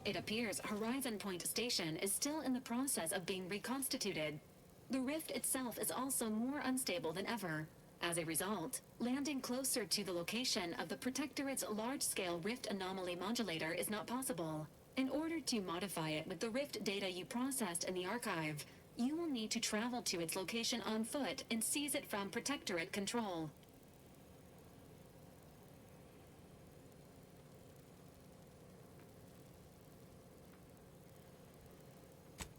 It appears Horizon Point Station is still in the process of being reconstituted. The rift itself is also more unstable than ever. As a result, landing closer to the location of the Protectorate's large-scale rift anomaly modulator is not possible. In order to modify it with the rift data you processed in the archive, you will need to travel to its location on foot and seize it from Protectorate control.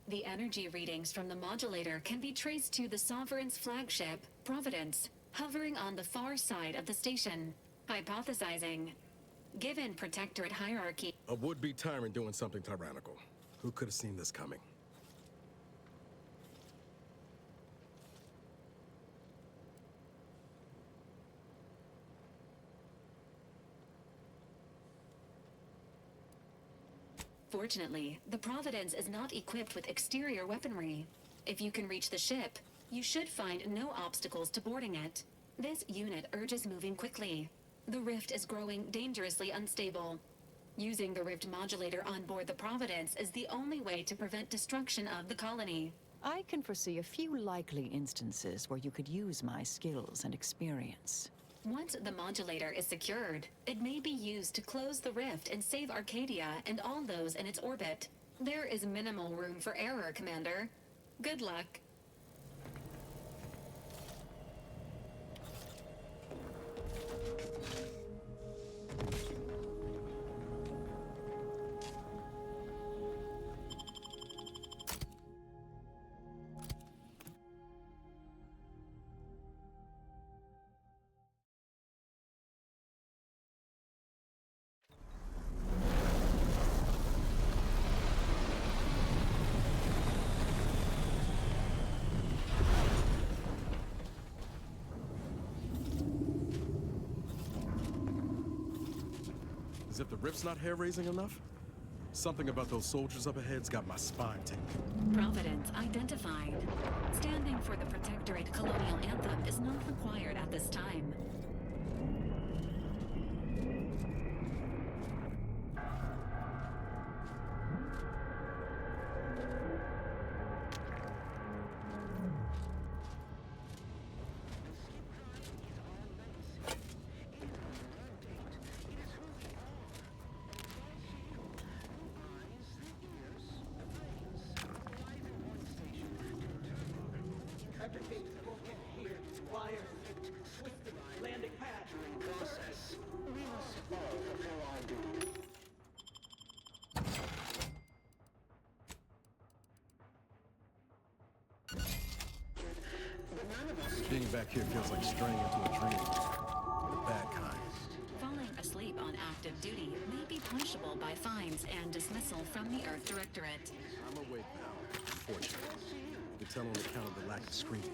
The energy readings from the modulator can be traced to the Sovereign's flagship, Providence, hovering on the far side of the station. Hypothesizing. Given Protectorate hierarchy... A would-be tyrant doing something tyrannical. Who could have seen this coming? Fortunately, the Providence is not equipped with exterior weaponry. If you can reach the ship, you should find no obstacles to boarding it. This unit urges moving quickly. The rift is growing dangerously unstable. Using the rift modulator on board the Providence is the only way to prevent destruction of the colony. I can foresee a few likely instances where you could use my skills and experience. Once the modulator is secured, it may be used to close the rift and save Arcadia and all those in its orbit. There is minimal room for error, Commander. Good luck. As if the rift's not hair-raising enough? Something about those soldiers up ahead's got my spine tingling. Providence identified. Standing for the Protectorate Colonial Anthem is not required at this time. Being back here feels like straying into a dream. The bad kind. Falling asleep on active duty may be punishable by fines and dismissal from the Earth Directorate. I'm awake now, unfortunately. You can tell on account of the lack of screening.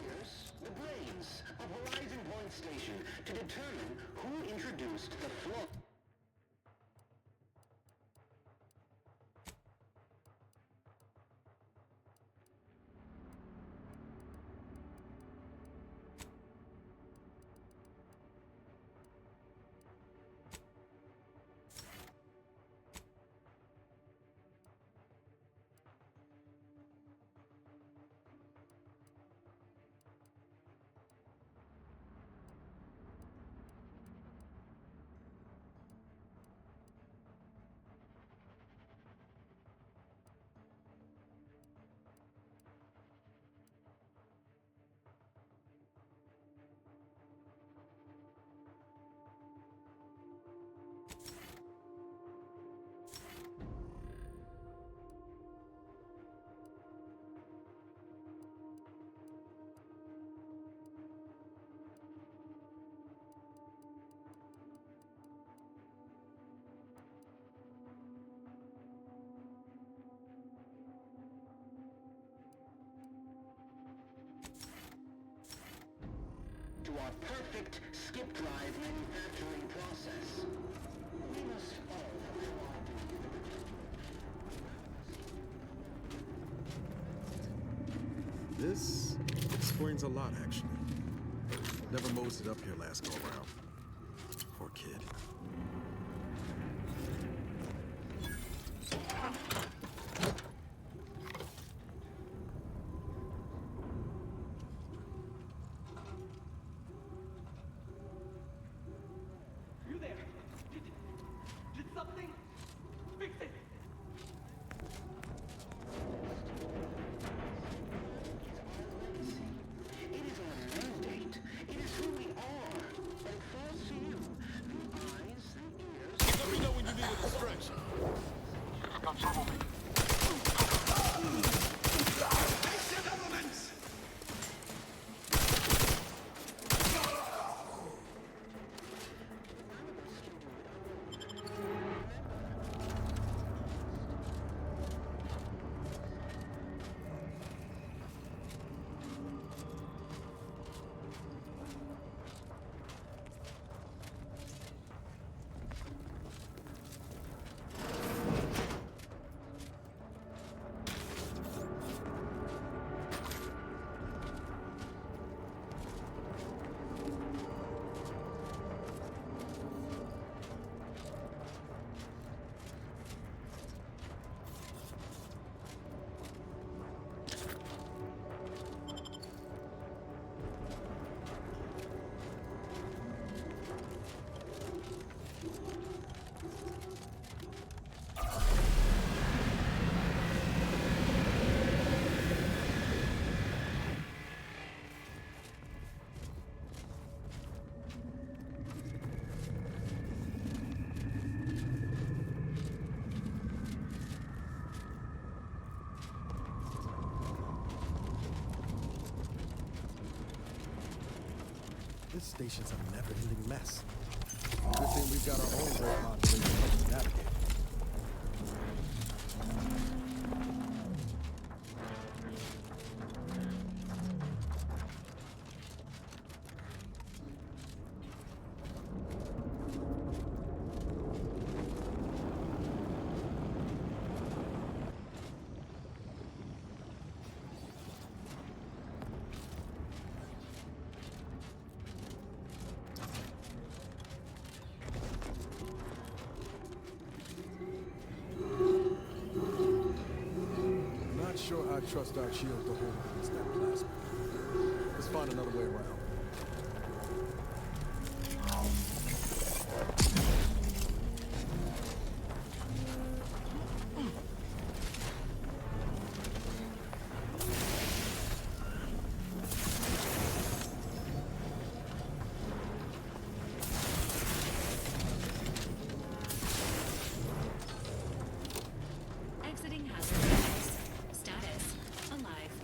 The brains of Horizon Point Station to determine who introduced the flaw. To our perfect skip drive manufacturing process. We must all fulfill our duty. This explains a lot, actually. Never moseyed up here last go around. Poor kid. You there? Did something? Fix it! It is our mandate. It is who we are. And it falls to you. The eyes, the ears. Let me know when you need a distraction. This station's a never-ending mess. Good thing we've got our own road modulator to help us navigate. Not sure I trust our shield to hold against that plasma. Let's find another way around. Exiting hazard radius. Status: alive.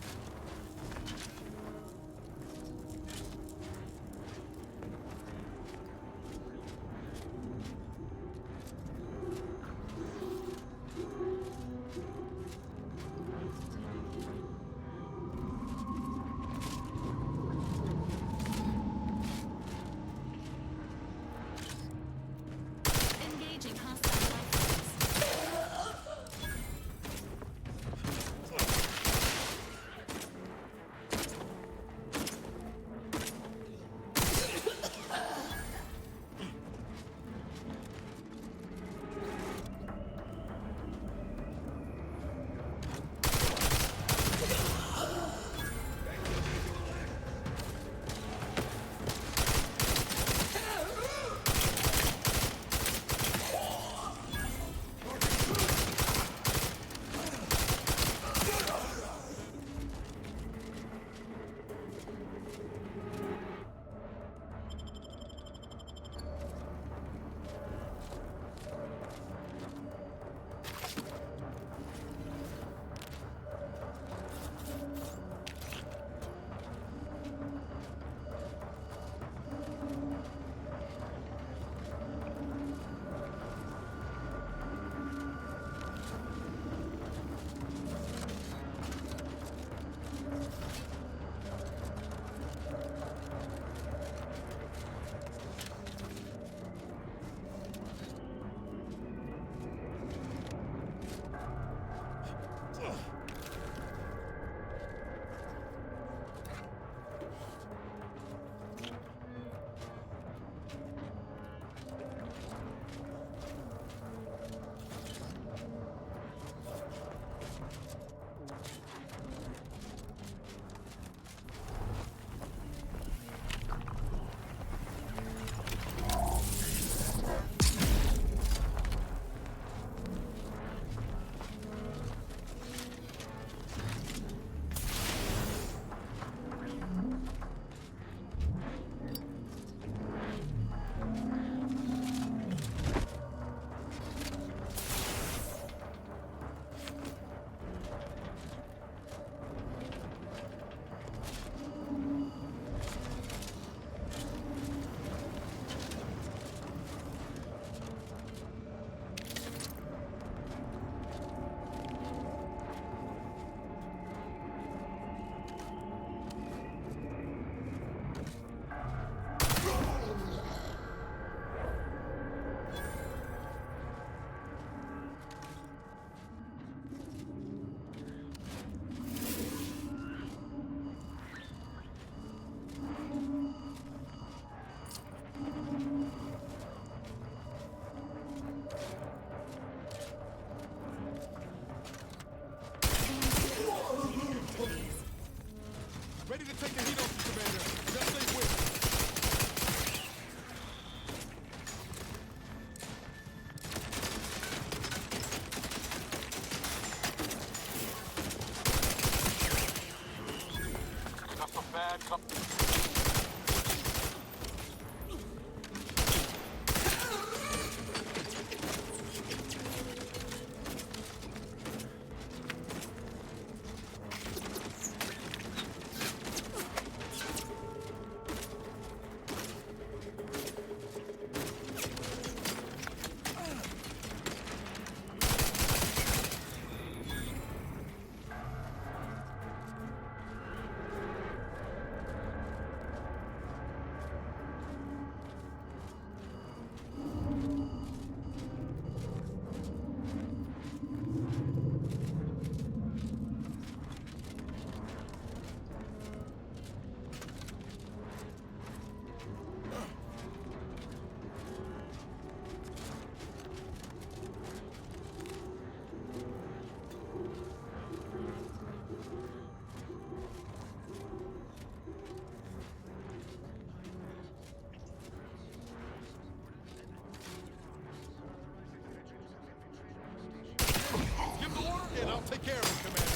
Take care of it, Commander.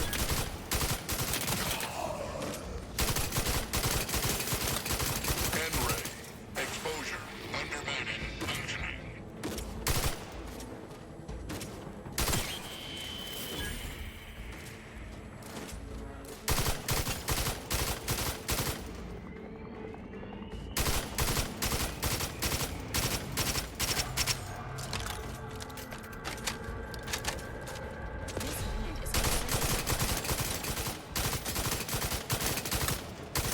N-ray. Exposure. Undermining. Functioning. This unit is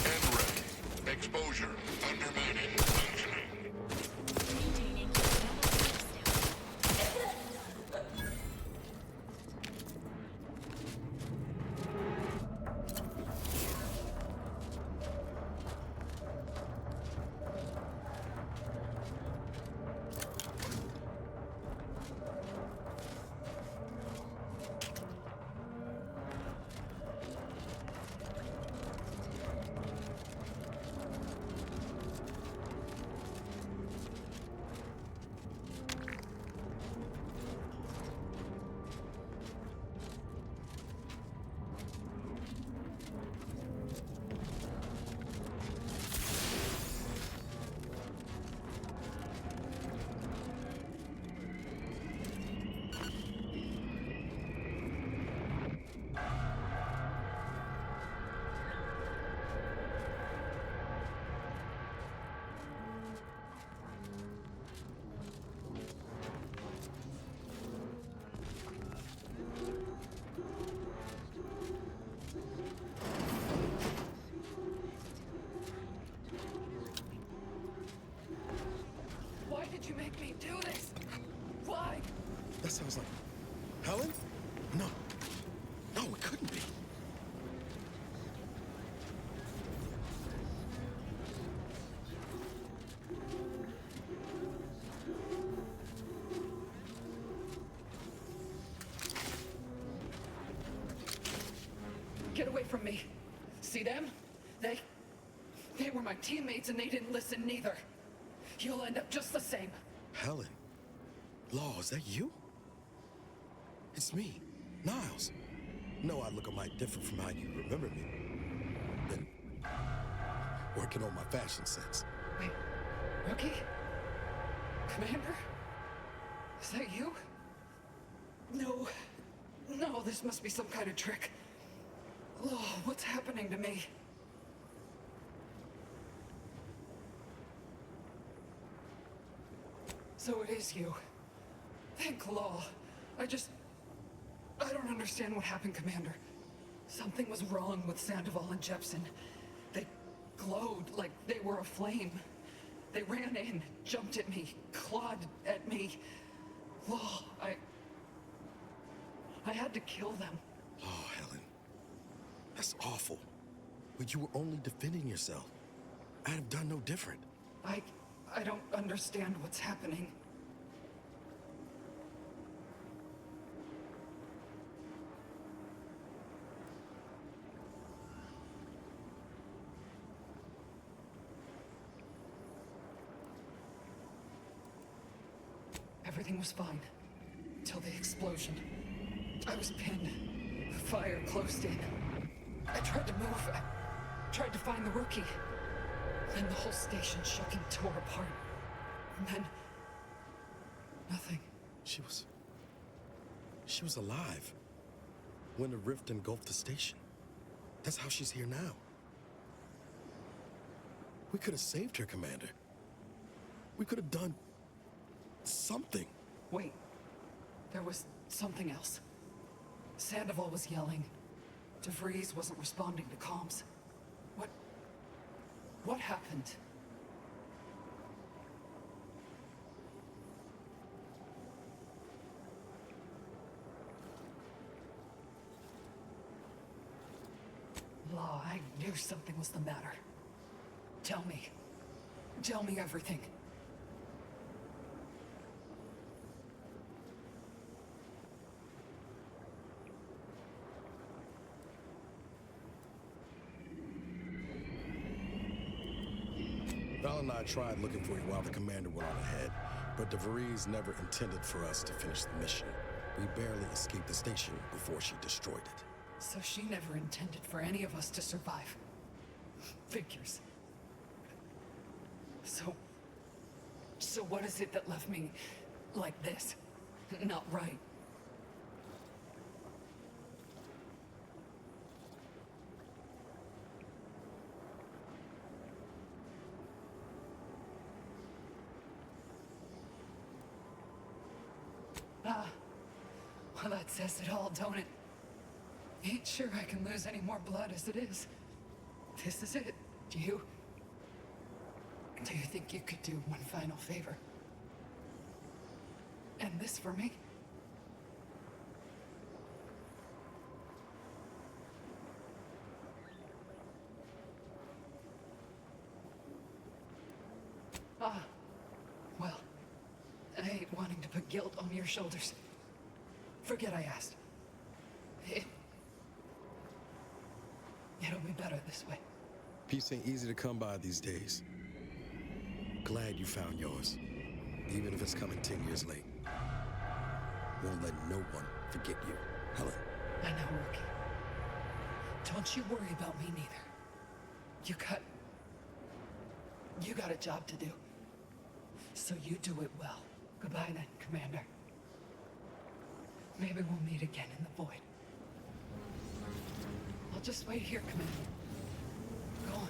N-ray. Exposure. Undermining. Functioning. maintaining Why did you make me do this? Why? That sounds like... Helen? No. No, it couldn't be. Get away from me. See them? They were my teammates and they didn't listen neither. You'll end up just the same. Helen? Law, is that you? It's me, Niles. No, I look a mite different from how you remember me. Been working on my fashion sense. Wait, Rookie? Commander? Is that you? No. No, this must be some kind of trick. Oh, what's happening to me? So it is you. Thank Law. I don't understand what happened, Commander. Something was wrong with Sandoval and Jepson. They glowed like they were aflame. They ran in, jumped at me, clawed at me. Law, I had to kill them. Oh, Helen. That's awful. But you were only defending yourself. I'd have done no different. I don't understand what's happening. Everything was fine. Till the explosion. I was pinned. Fire closed in. I tried to move. I tried to find the rookie. Then the whole station shook and tore apart. And then... nothing. She was alive when the rift engulfed the station. That's how she's here now. We could have saved her, Commander. We could have done something. Wait. There was something else. Sandoval was yelling. DeVries wasn't responding to comms. What happened? Law, I knew something was the matter. Tell me. Tell me everything. Val and I tried looking for you while the commander went on ahead, but DeVries never intended for us to finish the mission. We barely escaped the station before she destroyed it. So she never intended for any of us to survive. Figures. So what is it that left me like this? Not right. Well, that says it all, don't it? Ain't sure I can lose any more blood as it is. This is it. Do you think you could do one final favor? And this for me? Well, I ain't wanting to put guilt on your shoulders. Forget I asked. It'll be better this way. Peace ain't easy to come by these days. Glad you found yours, even if it's coming 10 years late. Won't let no one forget you, Helen. I know, Rookie. Don't you worry about me neither. You got a job to do. So you do it well. Goodbye then, Commander. Maybe we'll meet again in the void. I'll just wait here, Commander. Go on.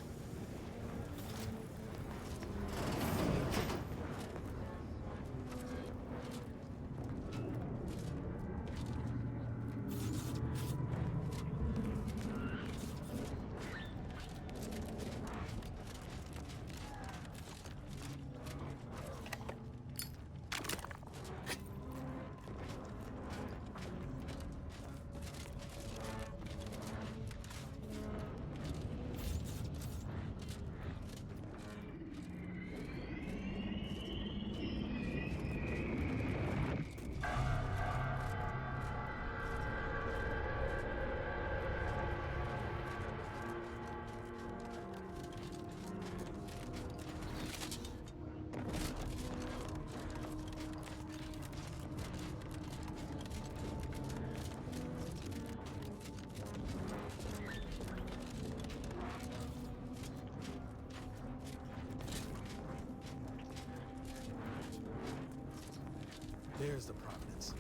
There's the Providence.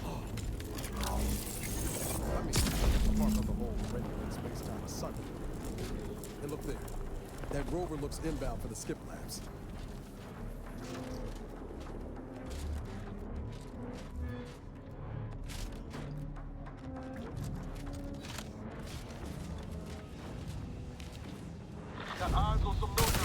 Oh. I mean, apart from the whole regulated space-time of Sunday. And look there. That rover looks inbound for the skip labs. Got eyes on some military.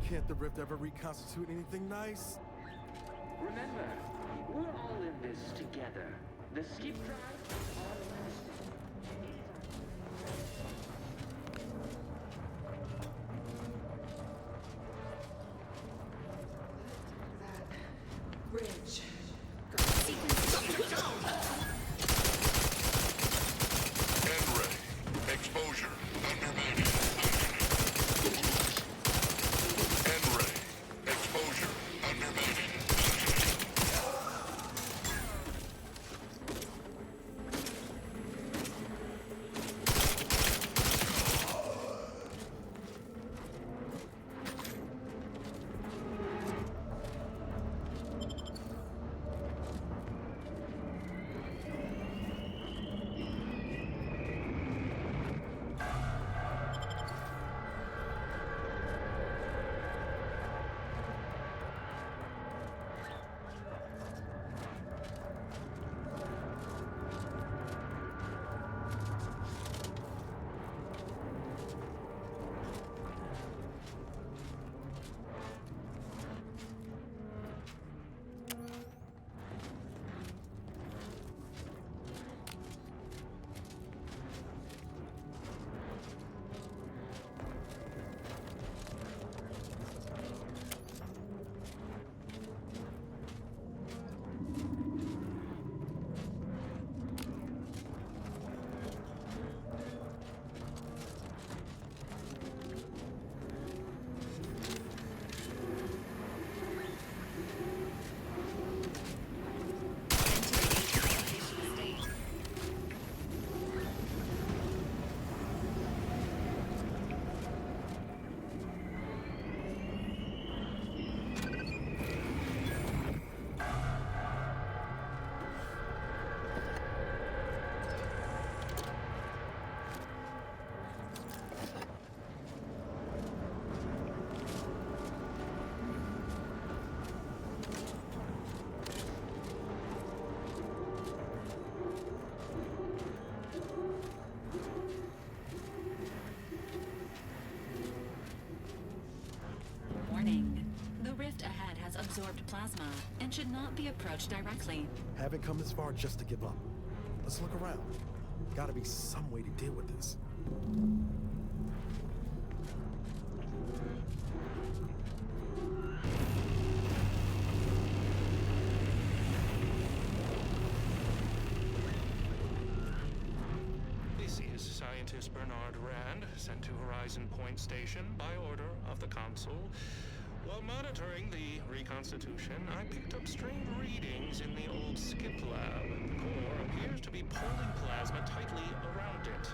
Can't the Rift ever reconstitute anything nice? Remember, we're all in this together. The skip drive is our last. Bridge. End ready. Exposure. Undermining. End ready. Exposure. Undermining. Warning. The rift ahead has absorbed plasma and should not be approached directly. Haven't come this far just to give up. Let's look around. Gotta be some way to deal with this. This is scientist Bernard Rand, sent to Horizon Point Station by order of the Council. While monitoring the reconstitution, I picked up strange readings in the old skip lab. The core appears to be pulling plasma tightly around it.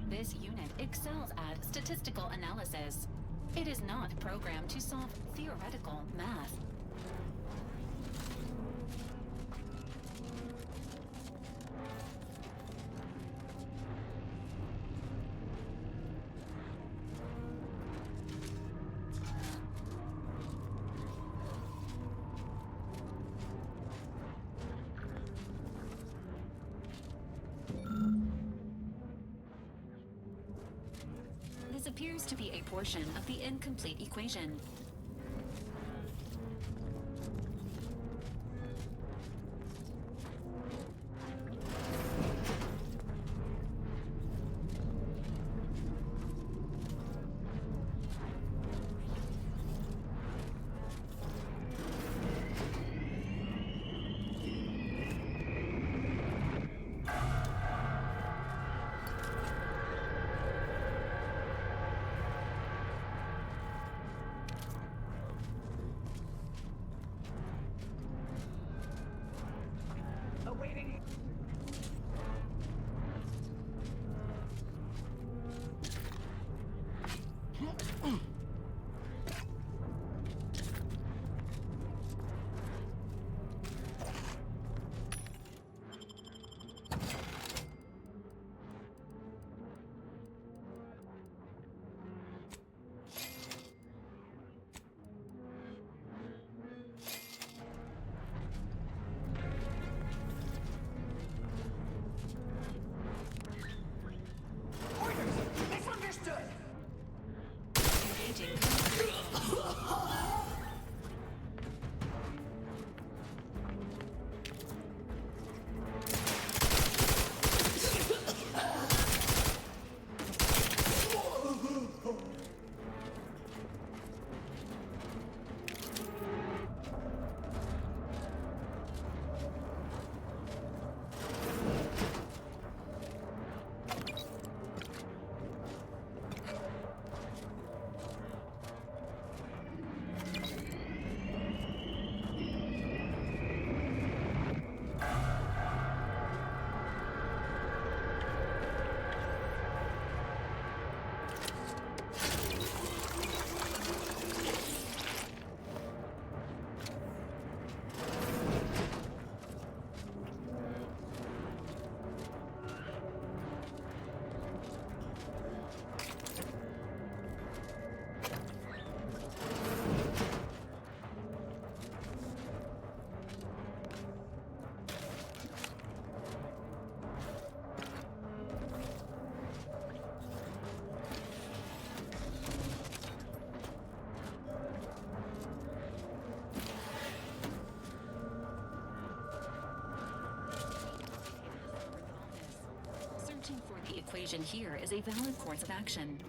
This unit excels at statistical analysis. It is not programmed to solve theoretical math. This appears to be a portion of the incomplete equation. persuasion here is a valid course of action.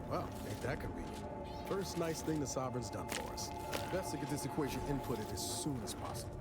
Well, ain't that convenient. First nice thing the Sovereign's done for us. Best to get this equation inputted as soon as possible.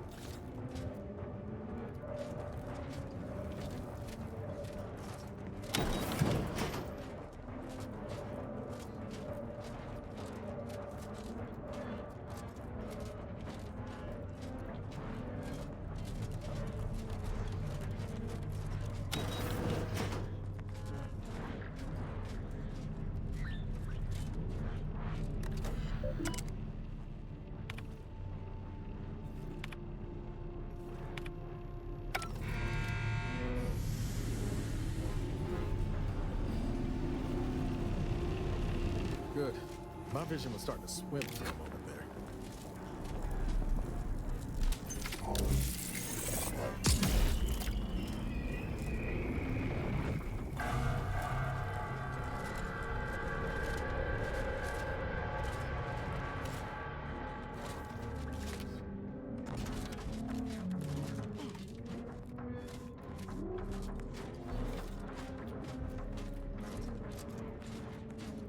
Good. My vision was starting to swim for a moment there.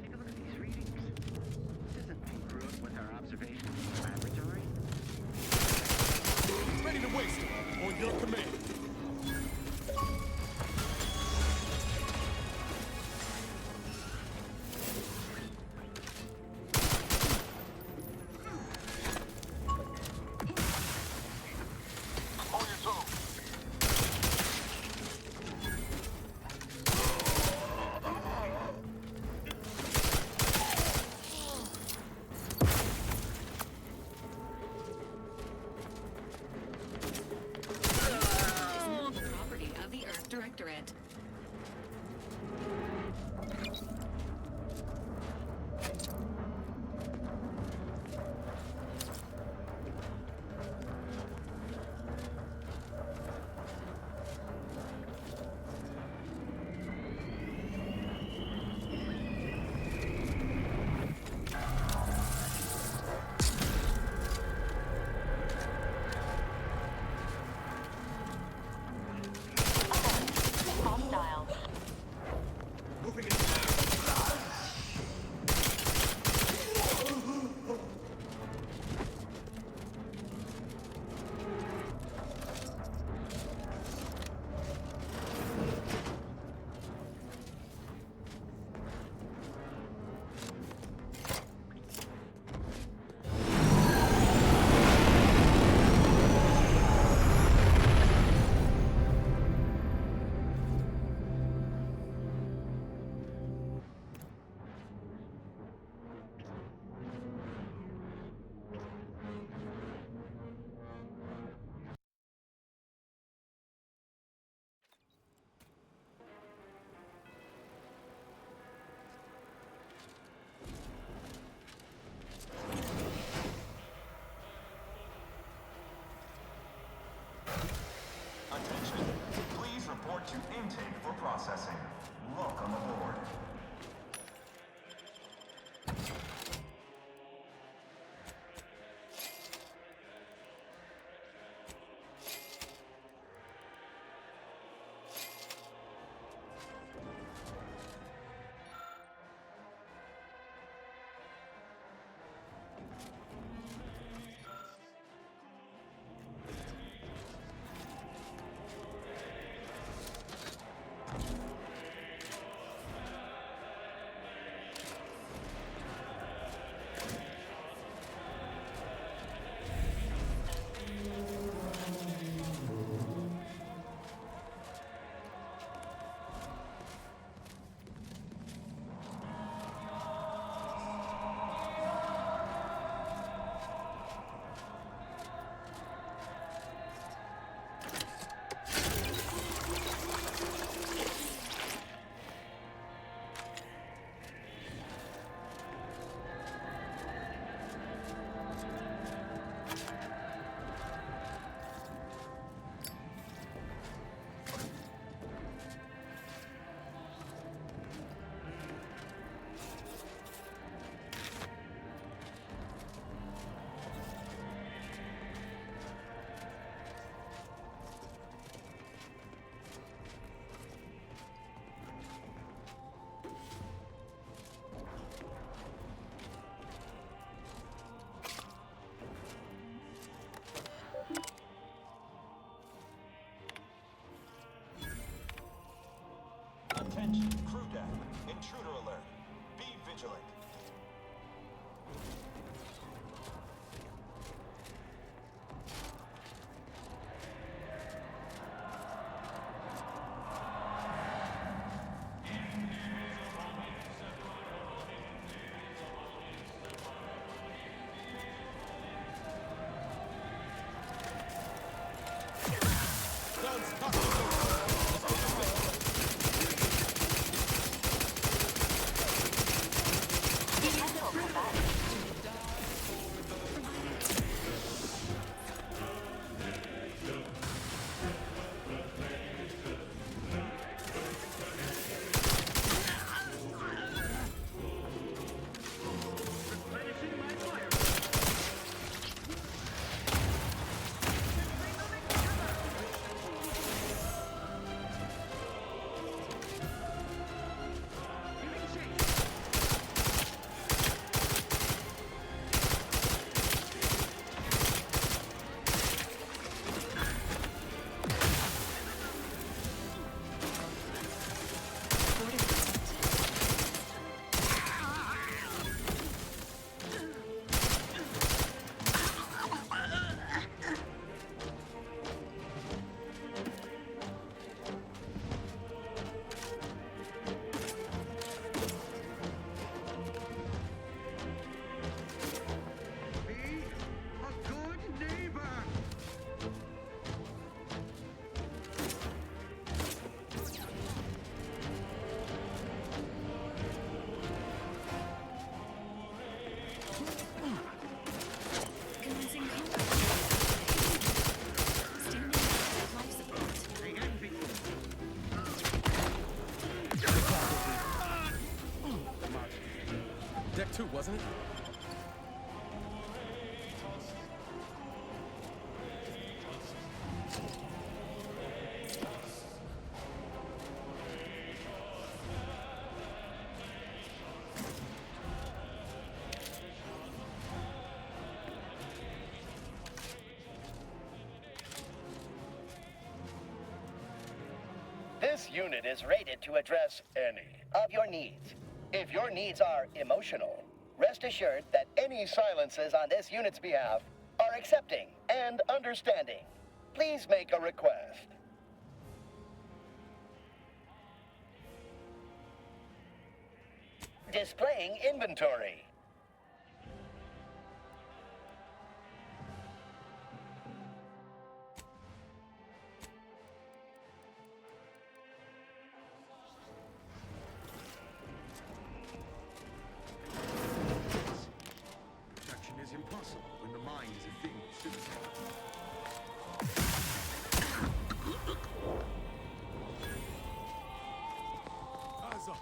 Take a look at these readings. This isn't congruent with our observations in the laboratory. Ready to waste it on your command. On your toes. Is the property of the Earth Directorate. Hostile. Attention. Please report to intake for processing. Welcome aboard. Intruder alert. Be vigilant. Commencing combat. Standing by with life support. Deck 2, wasn't it? This unit is rated to address any of your needs. If your needs are emotional, rest assured that any silences on this unit's behalf are accepting and understanding. Please make a request. Displaying inventory. Protection is impossible when the mind is a thing of citizen. Eyes up.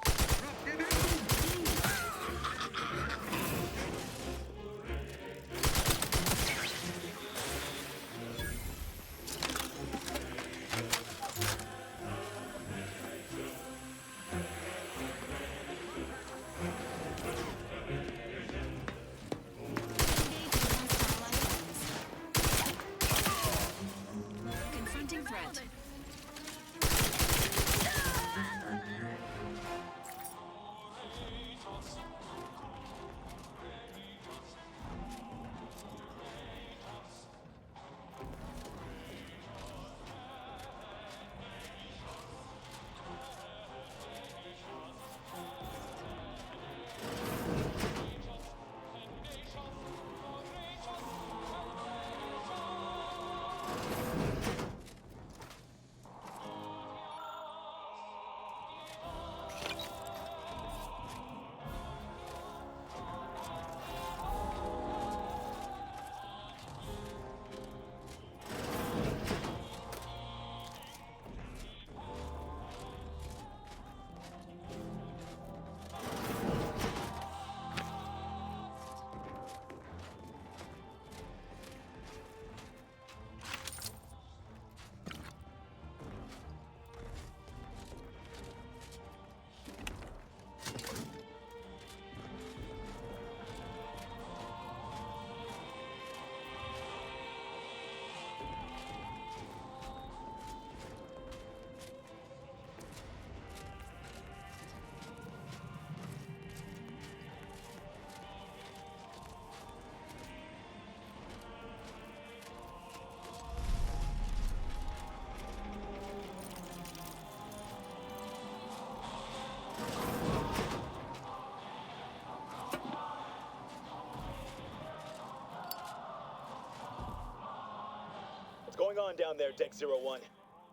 going on down there, Deck 01?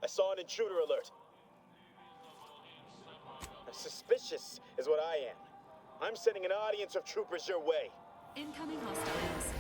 I saw an intruder alert. Suspicious is what I am. I'm sending an audience of troopers your way. Incoming hostiles.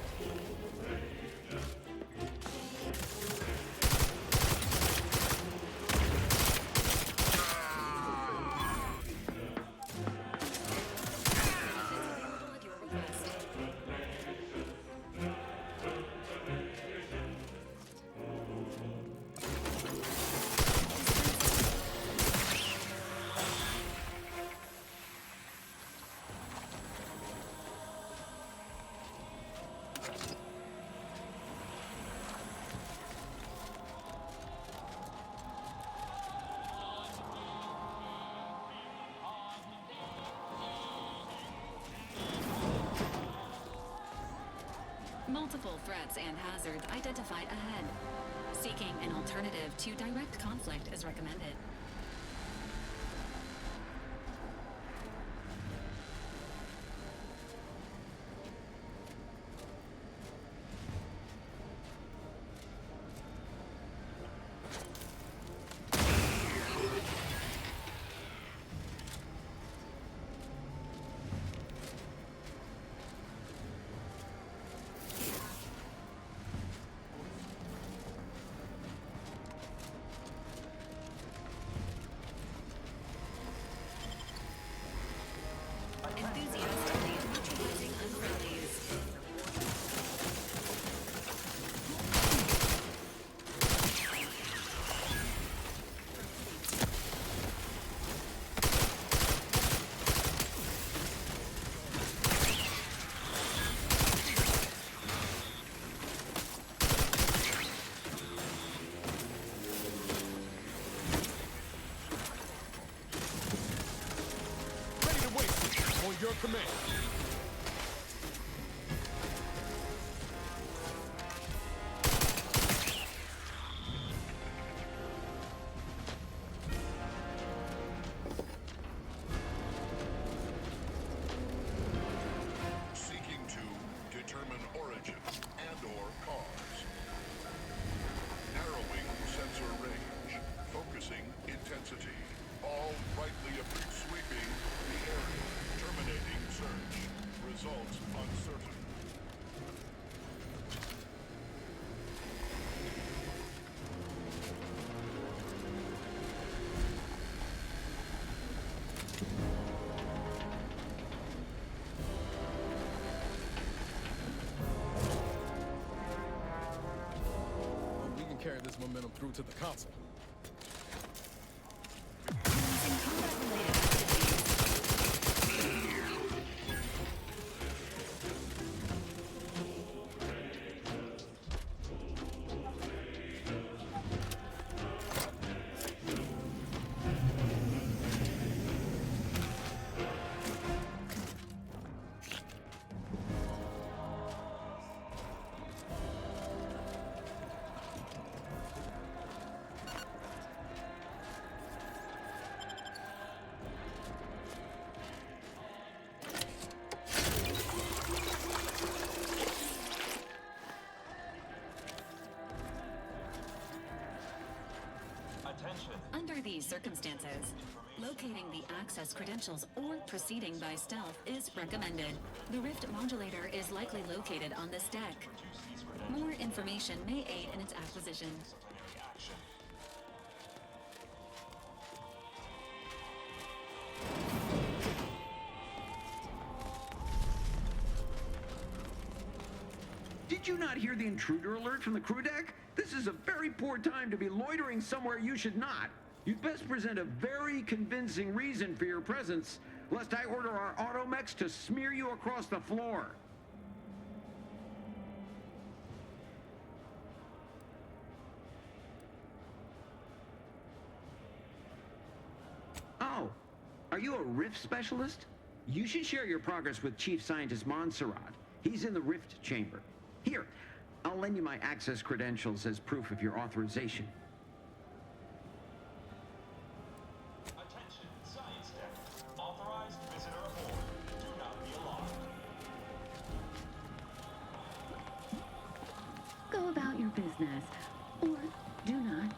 Multiple threats and hazards identified ahead. Seeking an alternative to direct conflict is recommended. Enthusiastically neutralizing unfriendlies. Your command. Seeking to determine origin and/or cause. Narrowing sensor range. Focusing intensity. All rightly sweeping the area. Terminating search. Results uncertain. We can carry this momentum through to the console. Under these circumstances, locating the access credentials or proceeding by stealth is recommended. The Rift modulator is likely located on this deck. More information may aid in its acquisition. Did you not hear the intruder alert from the crew deck? This is a very poor time to be loitering somewhere you should not. You'd best present a very convincing reason for your presence, lest I order our automechs to smear you across the floor. Oh, are you a Rift specialist? You should share your progress with Chief Scientist Montserrat. He's in the Rift chamber. Here, I'll lend you my access credentials as proof of your authorization. Attention, Science Deck. Authorized visitor aboard. Do not be alarmed. Go about your business. Or do not.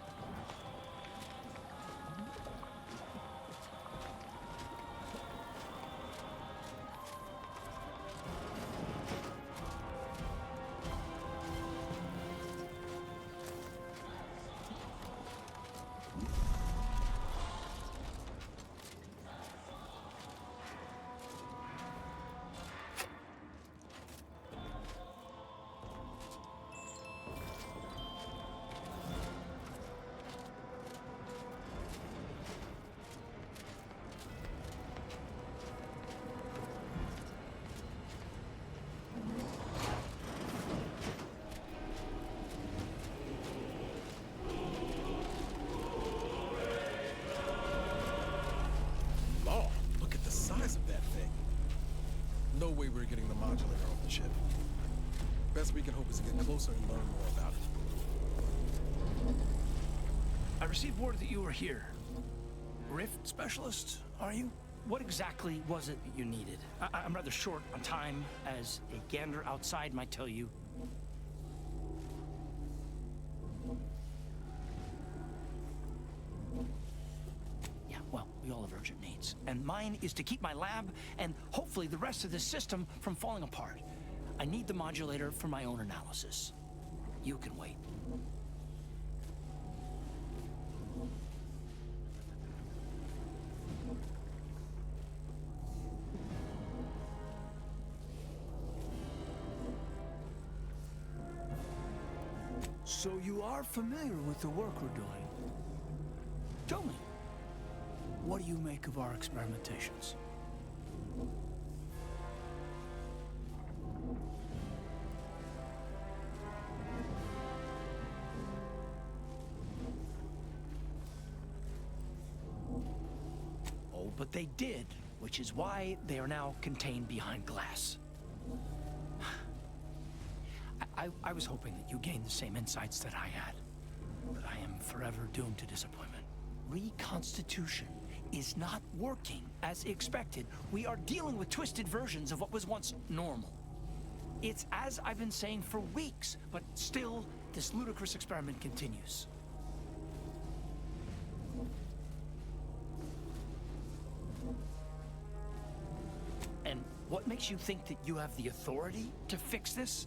Lord, look at the size of that thing. No way we're getting the modulator off the ship. Best we can hope is to get closer and learn more about it. I received word that you were here. Rift specialist, are you? What exactly was it that you needed? I'm rather short on time, as a gander outside might tell you. Yeah, well, we all have urgent needs. And mine is to keep my lab and hopefully the rest of this system from falling apart. I need the modulator for my own analysis. You can wait. So you are familiar with the work we're doing. Tell me, what do you make of our experimentations? Oh, but they did, which is why they are now contained behind glass. I was hoping that you gained the same insights that I had, but I am forever doomed to disappointment. Reconstitution is not working as expected. We are dealing with twisted versions of what was once normal. It's as I've been saying for weeks, but still, this ludicrous experiment continues. And what makes you think that you have the authority to fix this?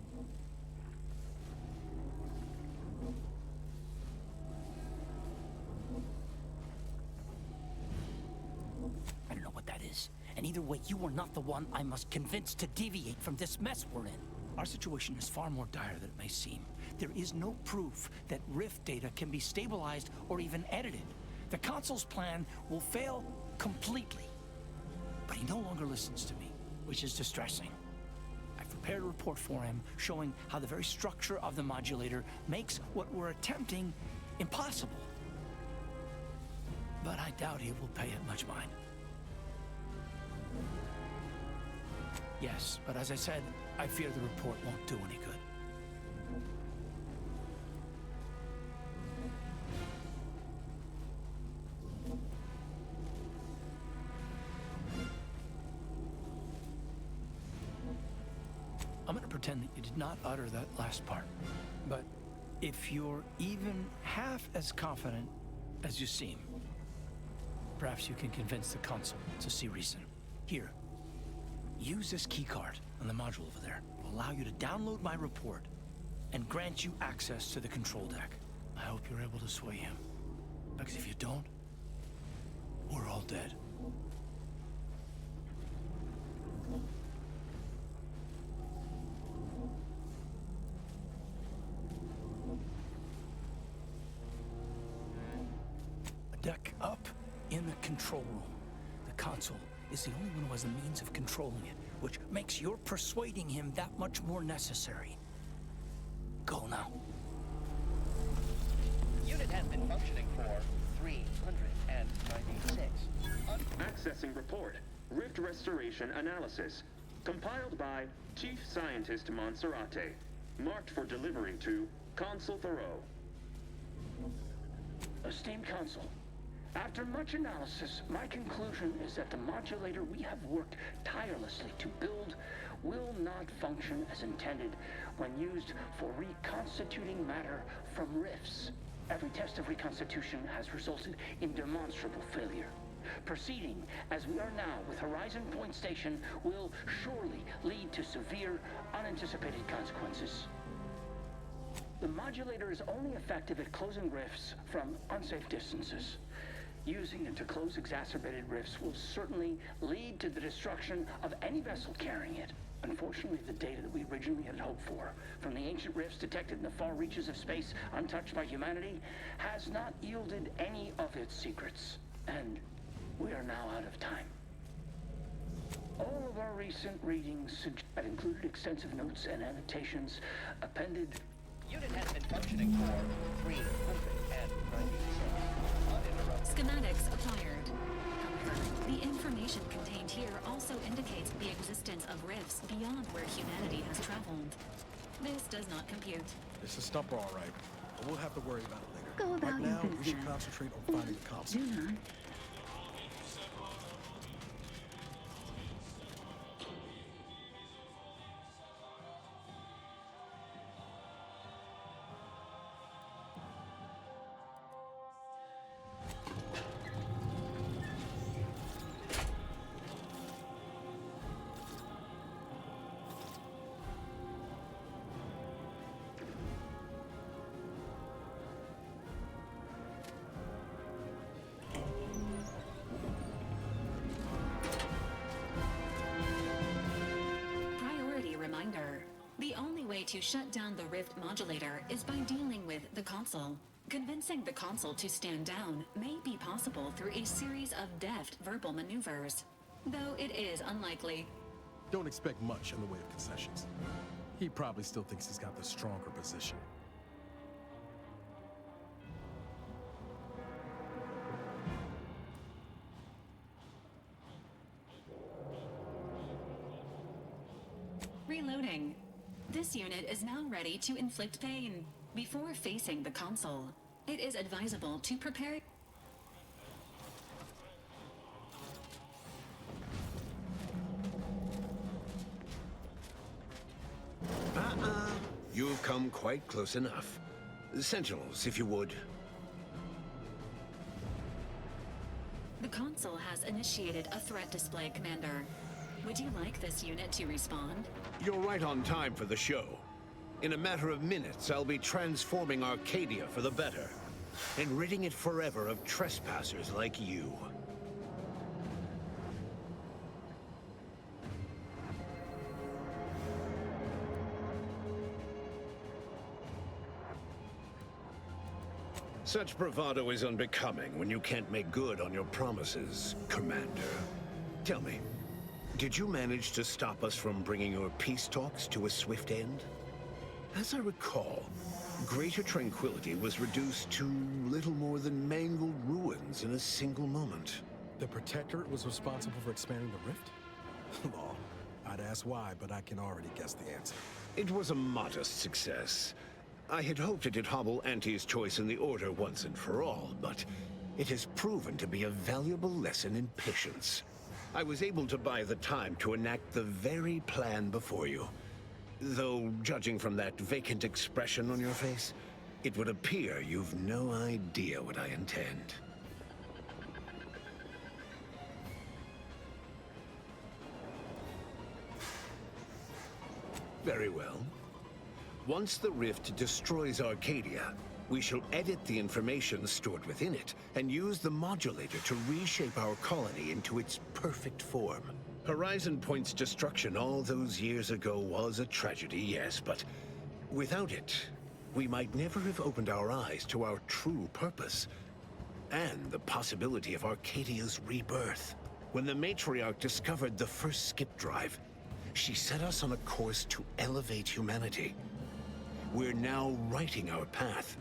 And either way, you are not the one I must convince to deviate from this mess we're in. Our situation is far more dire than it may seem. There is no proof that Rift data can be stabilized or even edited. The Consul's plan will fail completely. But he no longer listens to me, which is distressing. I've prepared a report for him showing how the very structure of the modulator makes what we're attempting impossible. But I doubt he will pay it much mind. Yes, but as I said, I fear the report won't do any good. I'm gonna pretend that you did not utter that last part. But if you're even half as confident as you seem, perhaps you can convince the Consul to see reason. Here. Use this keycard on the module over there. It will allow you to download my report and grant you access to the control deck. I hope you're able to sway him. Because if you don't, we're all dead. A deck up in the control room. The Consul is the only one who has the means of controlling it, which makes your persuading him that much more necessary. Go now. Unit has been functioning for 396. Accessing report. Rift restoration analysis. Compiled by Chief Scientist Monserrate. Marked for delivery to Consul Thoreau. Esteemed Consul, After much analysis, my conclusion is that the modulator we have worked tirelessly to build will not function as intended when used for reconstituting matter from rifts. Every test of reconstitution has resulted in demonstrable failure. Proceeding as we are now with Horizon Point Station will surely lead to severe, unanticipated consequences. The modulator is only effective at closing rifts from unsafe distances. Using it to close exacerbated rifts will certainly lead to the destruction of any vessel carrying it. Unfortunately, the data that we originally had hoped for, from the ancient rifts detected in the far reaches of space untouched by humanity, has not yielded any of its secrets. And we are now out of time. All of our recent readings have included extensive notes and annotations appended. Unit has been functioning for 390 uninterrupted. Schematics acquired. However, the information contained here also indicates the existence of rifts beyond where humanity has traveled. This does not compute. It's a stumper, all right. But we'll have to worry about it later. Go about right your now, we business. should concentrate on finding the console. Do not. Reminder. The only way to shut down the Rift modulator is by dealing with the console. Convincing the console to stand down may be possible through a series of deft verbal maneuvers, though it is unlikely. Don't expect much in the way of concessions. He probably still thinks he's got the stronger position. Reloading. This unit is now ready to inflict pain. Before facing the console, it is advisable to prepare. You've come quite close enough. Sentinels, if you would. The console has initiated a threat display, Commander. Would you like this unit to respond? You're right on time for the show. In a matter of minutes, I'll be transforming Arcadia for the better, and ridding it forever of trespassers like you. Such bravado is unbecoming when you can't make good on your promises, Commander. Tell me, did you manage to stop us from bringing your peace talks to a swift end? As I recall, Greater Tranquility was reduced to little more than mangled ruins in a single moment. The Protectorate was responsible for expanding the rift? Law, I'd ask why, but I can already guess the answer. It was a modest success. I had hoped it'd hobble Auntie's choice in the Order once and for all, but it has proven to be a valuable lesson in patience. I was able to buy the time to enact the very plan before you. Though, judging from that vacant expression on your face, it would appear you've no idea what I intend. Very well. Once the rift destroys Arcadia, we shall edit the information stored within it and use the modulator to reshape our colony into its perfect form. Horizon Point's destruction all those years ago was a tragedy, yes, but without it, we might never have opened our eyes to our true purpose and the possibility of Arcadia's rebirth. When the Matriarch discovered the first skip drive, she set us on a course to elevate humanity. We're now writing our path,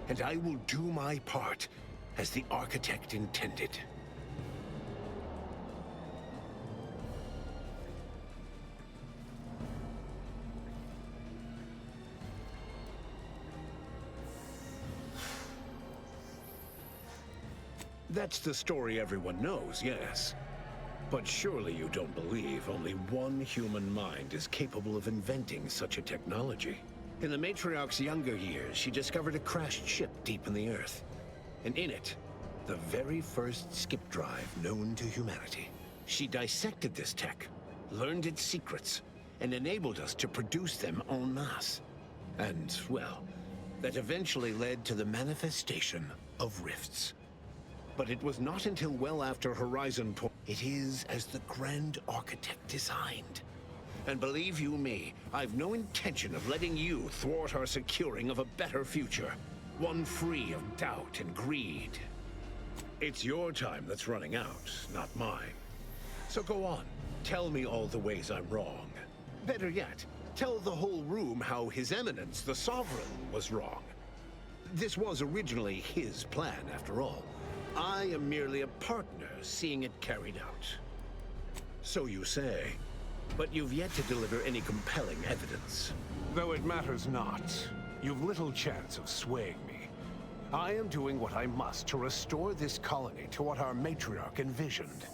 and I will do my part as the architect intended. That's the story everyone knows, yes. But surely you don't believe only one human mind is capable of inventing such a technology. In the Matriarch's younger years, she discovered a crashed ship deep in the Earth. And in it, the very first skip drive known to humanity. She dissected this tech, learned its secrets, and enabled us to produce them en masse. And, well, that eventually led to the manifestation of rifts. But it was not until well after Horizon Point. It is as the Grand Architect designed. And believe you me, I've no intention of letting you thwart our securing of a better future. One free of doubt and greed. It's your time that's running out, not mine. So go on, tell me all the ways I'm wrong. Better yet, tell the whole room how His Eminence, the Sovereign, was wrong. This was originally his plan, after all. I am merely a partner seeing it carried out. So you say, but you've yet to deliver any compelling evidence. Though it matters not, you've little chance of swaying me. I am doing what I must to restore this colony to what our matriarch envisioned.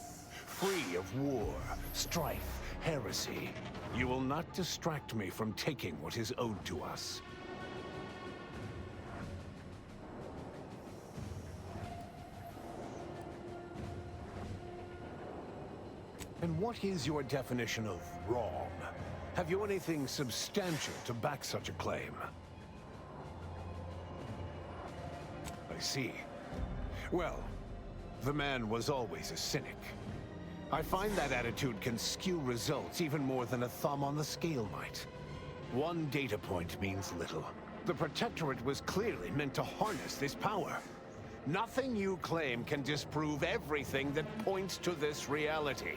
Free of war, strife, heresy. You will not distract me from taking what is owed to us. And what is your definition of wrong? Have you anything substantial to back such a claim? I see. Well, the man was always a cynic. I find that attitude can skew results even more than a thumb on the scale might. One data point means little. The Protectorate was clearly meant to harness this power. Nothing you claim can disprove everything that points to this reality.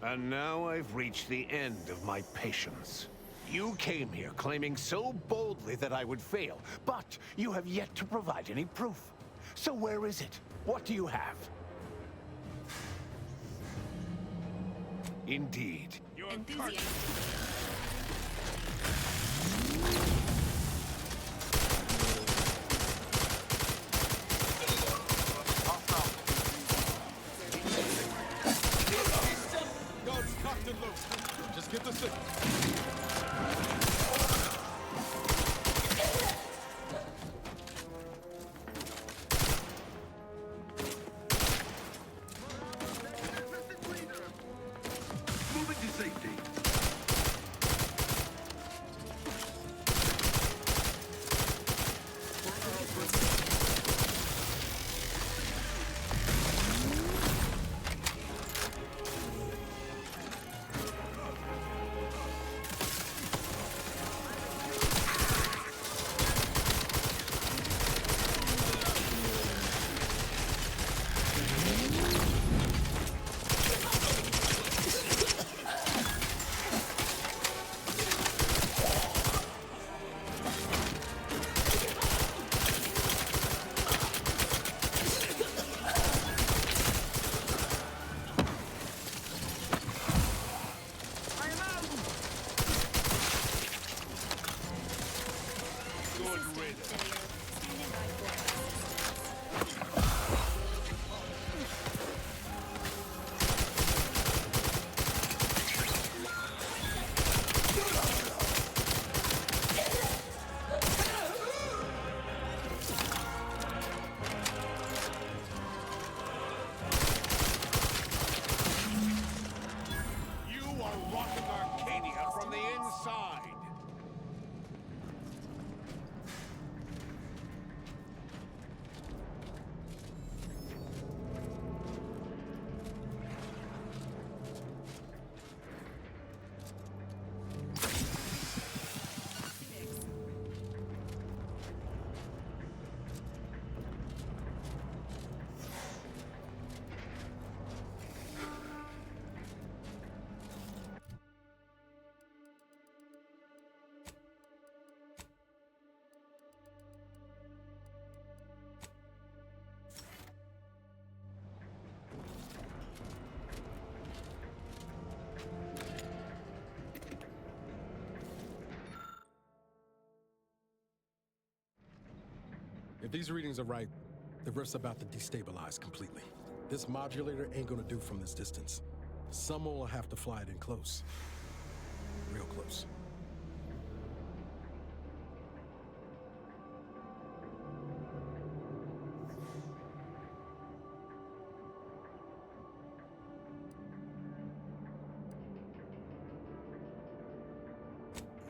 And now I've reached the end of my patience. You came here claiming so boldly that I would fail, but you have yet to provide any proof. So where is it? What do you have? Indeed. Just get the signal. Moving to safety. If these readings are right, the rift's about to destabilize completely. This modulator ain't gonna do from this distance. Someone will have to fly it in close. Real close.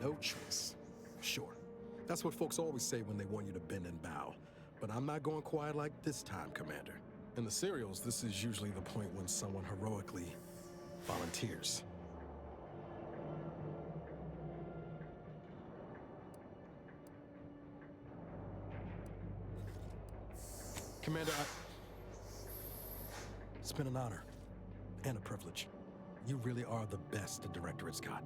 No choice. Sure. That's what folks always say when they want you to bend and bow. But I'm not going quiet like this time, Commander. In the serials, this is usually the point when someone heroically volunteers. Commander, it's been an honor and a privilege. You really are the best the Directorate's got.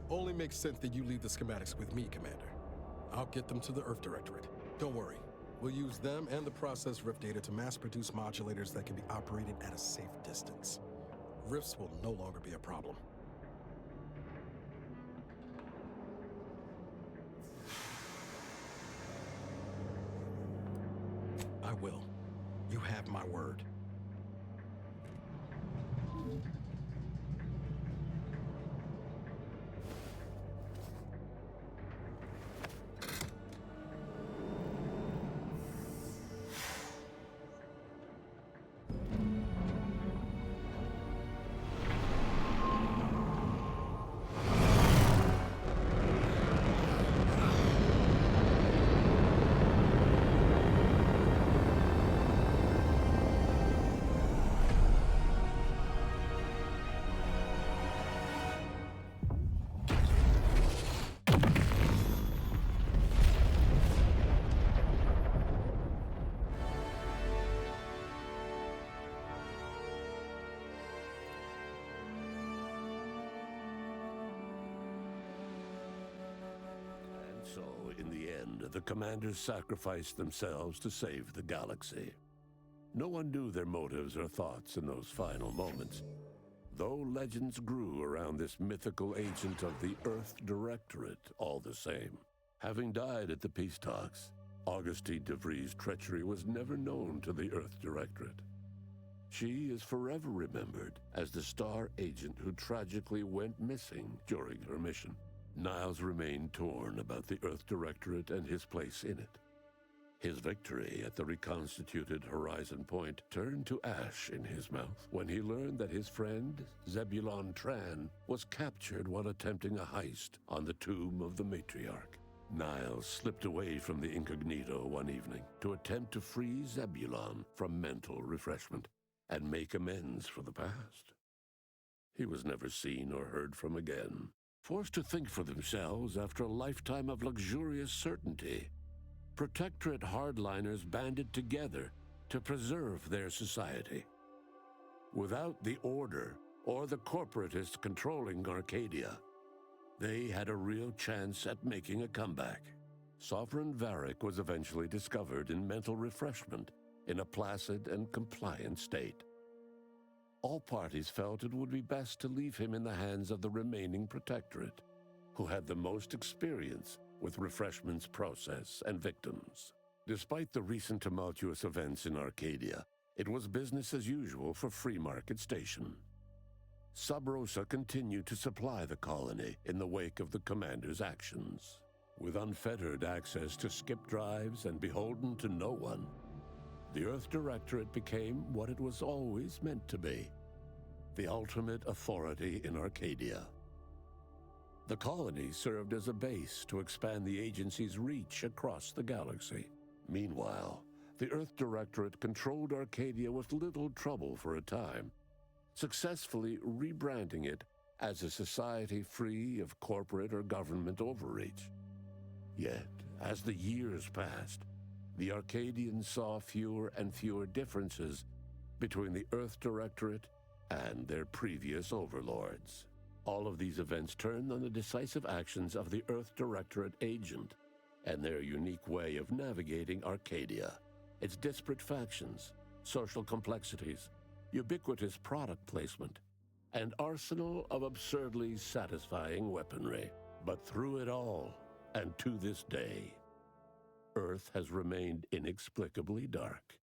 Only makes sense that you leave the schematics with me, Commander. I'll get them to the Earth Directorate. Don't worry. We'll use them and the process rift data to mass-produce modulators that can be operated at a safe distance. Rifts will no longer be a problem. I will. You have my word. So, in the end, the commanders sacrificed themselves to save the galaxy. No one knew their motives or thoughts in those final moments, though legends grew around this mythical agent of the Earth Directorate all the same. Having died at the peace talks, Augustine DeVries' treachery was never known to the Earth Directorate. She is forever remembered as the star agent who tragically went missing during her mission. Niles remained torn about the Earth Directorate and his place in it. His victory at the reconstituted Horizon Point turned to ash in his mouth when he learned that his friend, Zebulon Tran, was captured while attempting a heist on the tomb of the matriarch. Niles slipped away from the incognito one evening to attempt to free Zebulon from mental refreshment and make amends for the past. He was never seen or heard from again. Forced to think for themselves after a lifetime of luxurious certainty, Protectorate hardliners banded together to preserve their society. Without the Order or the corporatists controlling Arcadia, they had a real chance at making a comeback. Sovereign Varric was eventually discovered in mental refreshment in a placid and compliant state. All parties felt it would be best to leave him in the hands of the remaining Protectorate, who had the most experience with refreshment's process and victims. Despite the recent tumultuous events in Arcadia, it was business as usual for Free Market Station. Sub Rosa continued to supply the colony in the wake of the commander's actions. With unfettered access to skip drives and beholden to no one, the Earth Directorate became what it was always meant to be, the ultimate authority in Arcadia. The colony served as a base to expand the agency's reach across the galaxy. Meanwhile, the Earth Directorate controlled Arcadia with little trouble for a time, successfully rebranding it as a society free of corporate or government overreach. Yet, as the years passed, the Arcadians saw fewer and fewer differences between the Earth Directorate and their previous overlords. All of these events turned on the decisive actions of the Earth Directorate agent and their unique way of navigating Arcadia, its disparate factions, social complexities, ubiquitous product placement, an arsenal of absurdly satisfying weaponry. But through it all, and to this day, Earth has remained inexplicably dark.